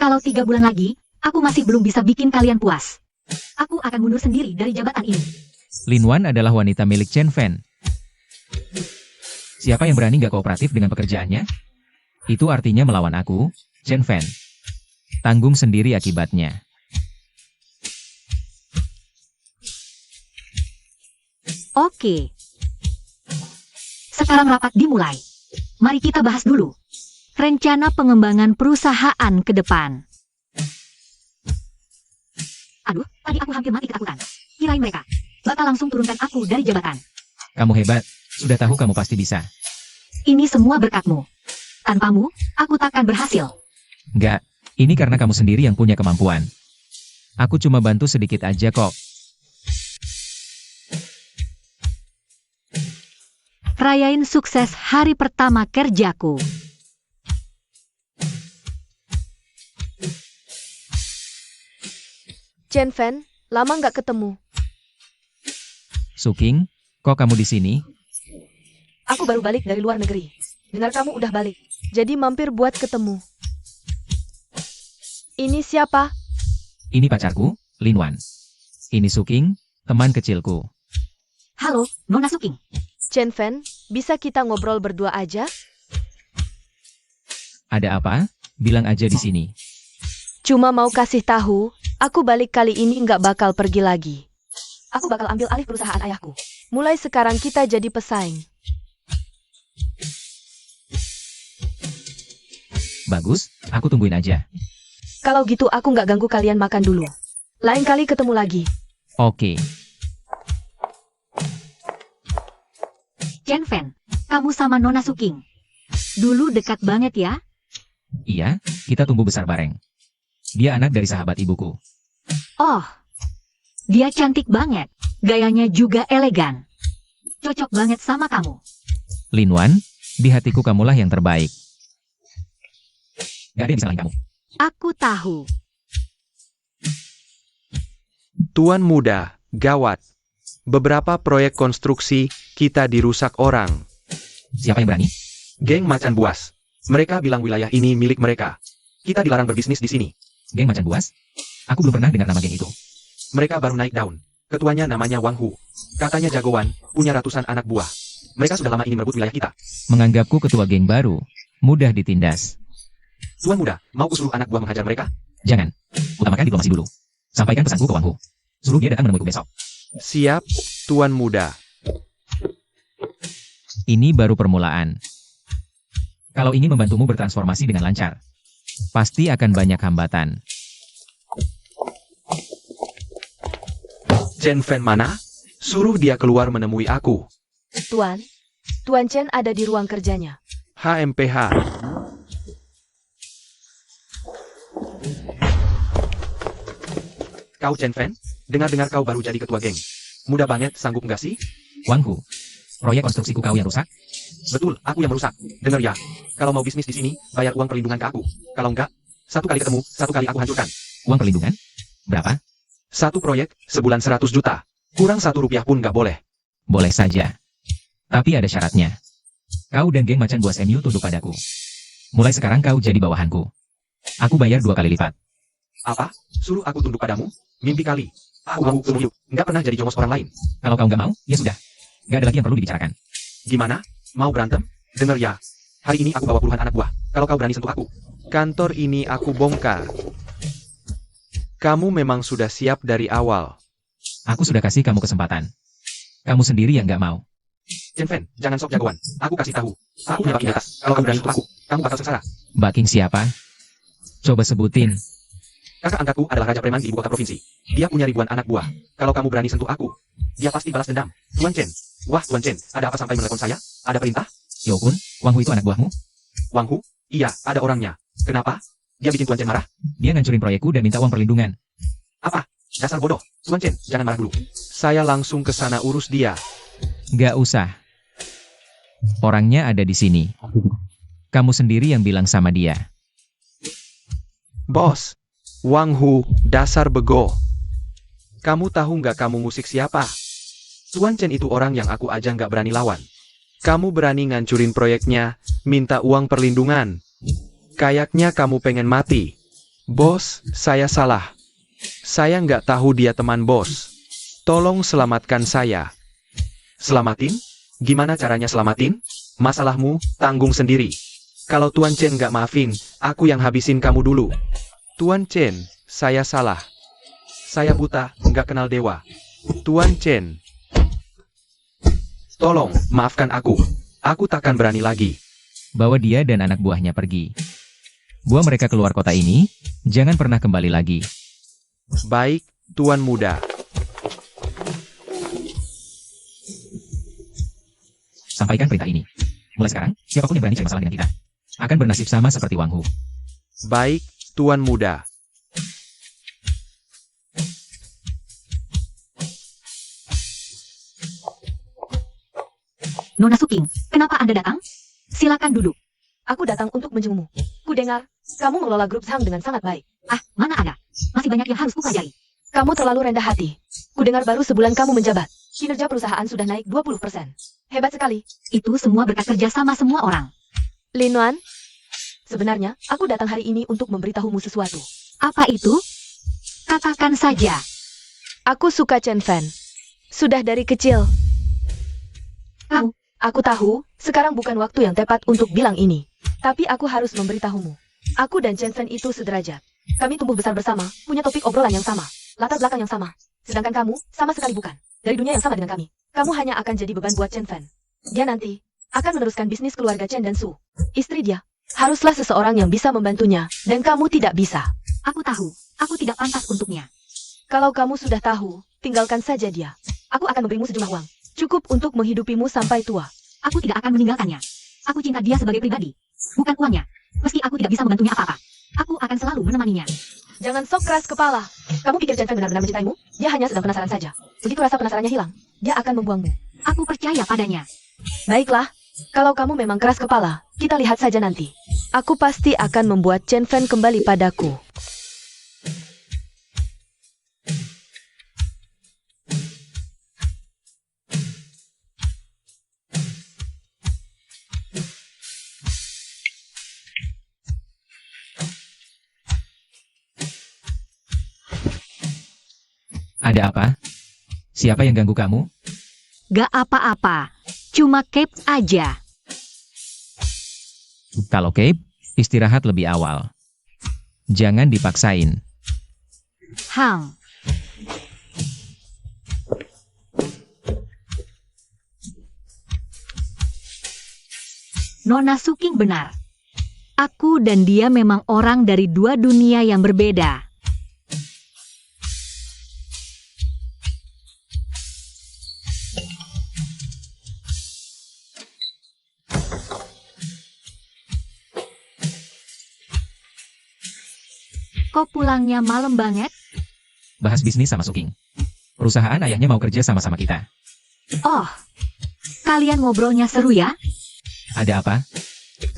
Kalau 3 bulan lagi, aku masih belum bisa bikin kalian puas. Aku akan mundur sendiri dari jabatan ini. Lin Wan adalah wanita milik Chen Fen. Siapa yang berani nggak kooperatif dengan pekerjaannya? Itu artinya melawan aku, Chen Fen. Tanggung sendiri akibatnya. Oke. Sekarang rapat dimulai. Mari kita bahas dulu rencana pengembangan perusahaan ke depan. Aduh, tadi aku hampir mati ketakutan. Kirain mereka bakal langsung turunkan aku dari jabatan. Kamu hebat, sudah tahu kamu pasti bisa. Ini semua berkatmu. Tanpamu, aku takkan berhasil. Nggak, ini karena kamu sendiri yang punya kemampuan. Aku cuma bantu sedikit aja kok. Rayain sukses hari pertama kerjaku. Chen Fen, lama nggak ketemu. Suking, kok kamu di sini? Aku baru balik dari luar negeri. Dengar kamu udah balik. Jadi mampir buat ketemu. Ini siapa? Ini pacarku, Lin Wan. Ini Suking, teman kecilku. Halo, Nona Suking. Chen Fen, bisa kita ngobrol berdua aja? Ada apa? Bilang aja di sini. Cuma mau kasih tahu, aku balik kali ini nggak bakal pergi lagi. Aku bakal ambil alih perusahaan ayahku. Mulai sekarang kita jadi pesaing. Bagus, aku tungguin aja. Kalau gitu aku nggak ganggu kalian makan dulu. Lain kali ketemu lagi. Oke. Chen Fen, kamu sama Nona Suking. Dulu dekat banget ya? Iya, kita tumbuh besar bareng. Dia anak dari sahabat ibuku. Oh, dia cantik banget. Gayanya juga elegan. Cocok banget sama kamu. Lin Wan, di hatiku kamulah yang terbaik. Gak ada yang bisa lain kamu. Aku tahu. Tuan muda, gawat. Beberapa proyek konstruksi kita dirusak orang. Siapa yang berani? Geng Macan Buas. Mereka bilang wilayah ini milik mereka. Kita dilarang berbisnis di sini. Geng Macan Buas? Aku belum pernah dengar nama geng itu. Mereka baru naik daun. Ketuanya namanya Wang Hu. Katanya jagoan, punya ratusan anak buah. Mereka sudah lama ingin merebut wilayah kita. Menganggapku ketua geng baru, mudah ditindas. Tuan muda, mau suruh anak buah menghajar mereka? Jangan. Utamakan diplomasi dulu. Sampaikan pesanku ke Wang Hu. Suruh dia datang menemuiku besok. Siap, Tuan muda. Ini baru permulaan. Kalau ingin membantumu bertransformasi dengan lancar, pasti akan banyak hambatan. Chen Fan mana? Suruh dia keluar menemui aku. Tuan, Tuan Chen ada di ruang kerjanya. HMPH. Kau Chen Fan? Dengar-dengar kau baru jadi ketua geng. Mudah banget, sanggup nggak sih? Wang Hu, proyek konstruksiku kau yang rusak? Betul, aku yang merusak. Dengar ya, kalau mau bisnis di sini, bayar uang perlindungan ke aku. Kalau enggak, satu kali ketemu, satu kali aku hancurkan. Uang perlindungan? Berapa? Satu proyek, sebulan 100 juta. Kurang 1 rupiah pun nggak boleh. Boleh saja. Tapi ada syaratnya. Kau dan geng Macan Buas MU tunduk padaku. Mulai sekarang kau jadi bawahanku. Aku bayar 2 kali lipat. Apa? Suruh aku tunduk padamu? Mimpi kali. Aku mau semuanya. Nggak pernah jadi jongos orang lain. Kalau kau nggak mau, ya sudah. Nggak ada lagi yang perlu dibicarakan. Gimana? Mau berantem? Dengar ya. Hari ini aku bawa puluhan anak buah. Kalau kau berani sentuh aku. Kantor ini aku bongkar. Kamu memang sudah siap dari awal. Aku sudah kasih kamu kesempatan. Kamu sendiri yang nggak mau. Chen Fan, jangan sok jagoan. Aku kasih tahu. Aku punya baki atas. Kalau kau berani sentuh aku, kamu bakal sengsara. Baking siapa? Coba sebutin. Kakak angkatku adalah raja preman di ibu kota provinsi. Dia punya ribuan anak buah. Kalau kamu berani sentuh aku, dia pasti balas dendam. Tuan Chen. Wah, Tuan Chen, ada apa sampai menelepon saya? Ada perintah? Yokun, Wang Hu itu anak buahmu? Wang Hu? Iya, ada orangnya. Kenapa? Dia bikin Tuan Chen marah? Dia ngancurin proyekku dan minta uang perlindungan. Apa? Dasar bodoh. Tuan Chen, jangan marah dulu. Saya langsung ke sana urus dia. Nggak usah. Orangnya ada di sini. Kamu sendiri yang bilang sama dia. Bos, Wang Hu, dasar bego. Kamu tahu nggak kamu musik siapa? Tuan Chen itu orang yang aku aja nggak berani lawan. Kamu berani ngancurin proyeknya, minta uang perlindungan. Kayaknya kamu pengen mati. Bos, saya salah. Saya nggak tahu dia teman bos. Tolong selamatkan saya. Selamatin? Gimana caranya selamatin? Masalahmu, tanggung sendiri. Kalau Tuan Chen nggak maafin, aku yang habisin kamu dulu. Tuan Chen, saya salah. Saya buta, nggak kenal dewa. Tuan Chen, Tolong, maafkan aku. Aku takkan berani lagi. Bawa dia dan anak buahnya pergi. Buang mereka keluar kota ini, jangan pernah kembali lagi. baik, Tuan muda. Sampaikan perintah ini. Mulai sekarang, siapapun yang berani cari masalah dengan kita, akan bernasib sama seperti Wang Hu. Baik, Tuan muda. Nona Suking, kenapa Anda datang? Silakan duduk. Aku datang untuk menjengukmu. Ku dengar, kamu mengelola grup Sang dengan sangat baik. Ah, mana ada? Masih banyak yang harus kupelajari. Kamu terlalu rendah hati. Ku dengar baru sebulan kamu menjabat. Kinerja perusahaan sudah naik 20%. Hebat sekali. Itu semua berkat kerja sama semua orang. Lin Wan, sebenarnya aku datang hari ini untuk memberitahumu sesuatu. Apa itu? Katakan saja. Aku suka Chen Fan. Sudah dari kecil. Kamu? Aku tahu, sekarang bukan waktu yang tepat untuk bilang ini. Tapi aku harus memberitahumu. Aku dan Chen Fan itu sederajat. Kami tumbuh besar bersama, punya topik obrolan yang sama, latar belakang yang sama. Sedangkan kamu, sama sekali bukan. Dari dunia yang sama dengan kami. Kamu hanya akan jadi beban buat Chen Fan. Dia nanti akan meneruskan bisnis keluarga Chen dan Su. Istri dia. Haruslah seseorang yang bisa membantunya, dan kamu tidak bisa. Aku tahu, aku tidak pantas untuknya. Kalau kamu sudah tahu, tinggalkan saja dia. Aku akan memberimu sejumlah uang. Cukup untuk menghidupimu sampai tua. Aku tidak akan meninggalkannya. Aku cinta dia sebagai pribadi, bukan uangnya. Meski aku tidak bisa membantunya apa-apa. Aku akan selalu menemaninya. Jangan sok keras kepala. Kamu pikir Chen Fan benar-benar mencintaimu? Dia hanya sedang penasaran saja. Begitu rasa penasarannya hilang, dia akan membuangmu. Aku percaya padanya. Baiklah, kalau kamu memang keras kepala, kita lihat saja nanti. Aku pasti akan membuat Chen Fan kembali padaku. Ada apa? Siapa yang ganggu kamu? Gak apa-apa. Cuma Cape aja. Kalau Cape, istirahat lebih awal. Jangan dipaksain. Hang. Nona Suking benar. Aku dan dia memang orang dari dua dunia yang berbeda. Kok pulangnya malam banget? Bahas bisnis sama Suking. Perusahaan ayahnya mau kerja sama-sama kita. Oh, kalian ngobrolnya seru ya? Ada apa?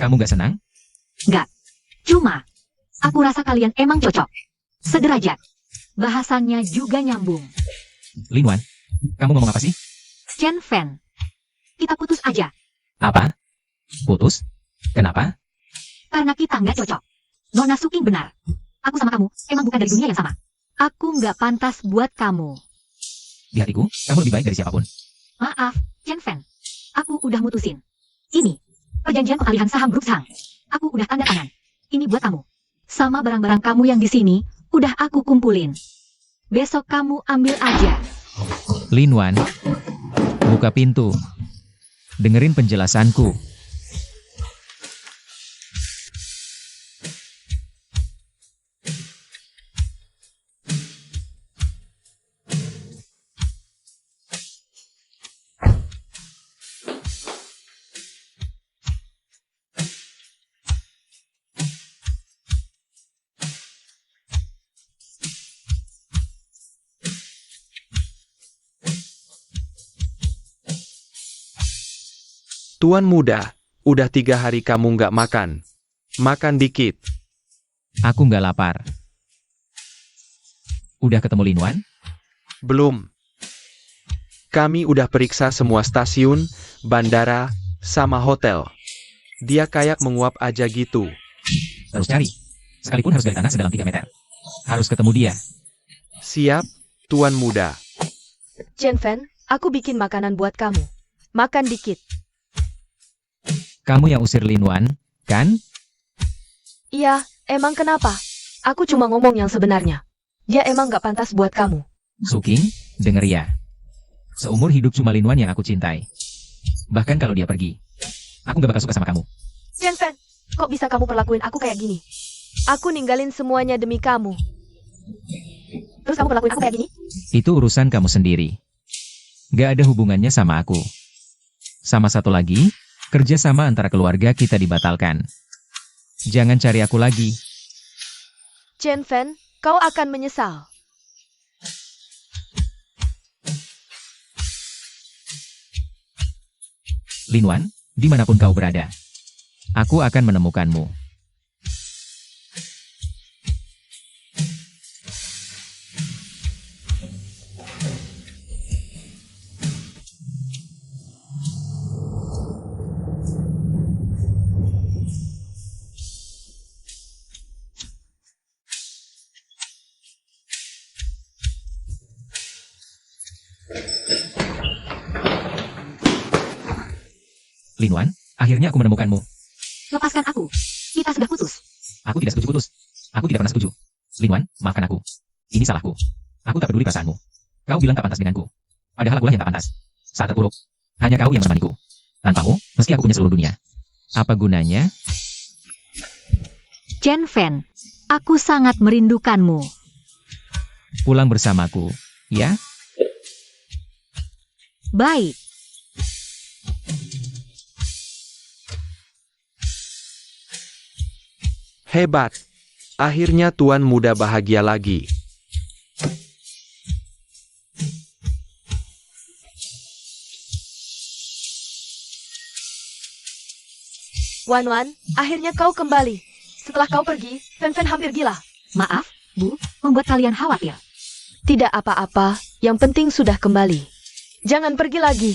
Kamu gak senang? Cuma, aku rasa kalian emang cocok. Sederajat. Bahasannya juga nyambung. Lin Wan, kamu ngomong apa sih? Chen Fan, kita putus aja. Apa? Putus? Kenapa? Karena kita nggak cocok. Nona Suking benar. Aku sama kamu emang bukan dari dunia yang sama. Aku nggak pantas buat kamu. Di hatiku, kamu lebih baik dari siapapun. Maaf, Chen Fan. Aku udah mutusin. Ini, perjanjian pengalihan saham grup Sang. Aku udah tanda tangan. Ini buat kamu. Sama barang-barang kamu yang di sini, udah aku kumpulin. Besok kamu ambil aja. Lin Wan, buka pintu. Dengerin penjelasanku. Tuan muda, udah 3 hari kamu nggak makan. Makan dikit. Aku nggak lapar. Udah ketemu Lin Wan? Belum. Kami udah periksa semua stasiun, bandara, sama hotel. Dia kayak menguap aja gitu. Terus cari. Sekalipun harus dari tanah sedalam 3 meter. Harus ketemu dia. Siap, tuan muda. Chen Fan, aku bikin makanan buat kamu. Makan dikit. Kamu yang usir Lin Wan, kan? Iya, emang kenapa? Aku cuma ngomong yang sebenarnya. Dia emang gak pantas buat kamu. Suking, denger ya. Seumur hidup cuma Lin Wan yang aku cintai. Bahkan kalau dia pergi, aku gak bakal suka sama kamu. Chen Fan, kok bisa kamu perlakuin aku kayak gini? Aku ninggalin semuanya demi kamu. Terus kamu perlakuin aku kayak gini? Itu urusan kamu sendiri. Gak ada hubungannya sama aku. Sama satu lagi, kerjasama antara keluarga kita dibatalkan. Jangan cari aku lagi. Chen Fan, kau akan menyesal. Lin Wan, dimanapun kau berada, aku akan menemukanmu. Lin Wan, akhirnya aku menemukanmu. Lepaskan aku. Kita sudah putus. Aku tidak setuju putus. Aku tidak pernah setuju. Lin Wan, maafkan aku. Ini salahku. Aku tak peduli perasaanmu. Kau bilang tak pantas denganku. Padahal akulah yang tak pantas. Saat terpuruk, hanya kau yang menemaniku. Tanpamu, meski aku punya seluruh dunia. Apa gunanya? Chen Fan, aku sangat merindukanmu. Pulang bersamaku, ya? Baik. Hebat. Akhirnya tuan muda bahagia lagi. Wan, akhirnya kau kembali. Setelah kau pergi, Fen hampir gila. Maaf, Bu, membuat kalian khawatir. Tidak apa-apa, yang penting sudah kembali. Jangan pergi lagi.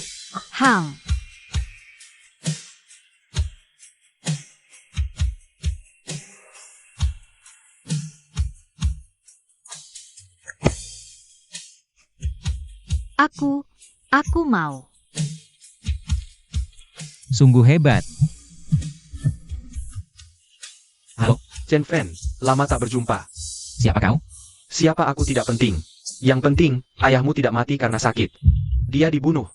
Hang, aku mau. Sungguh hebat. Chen Fen, lama tak berjumpa. Siapa kau? Siapa aku tidak penting. Yang penting, ayahmu tidak mati karena sakit. Dia dibunuh.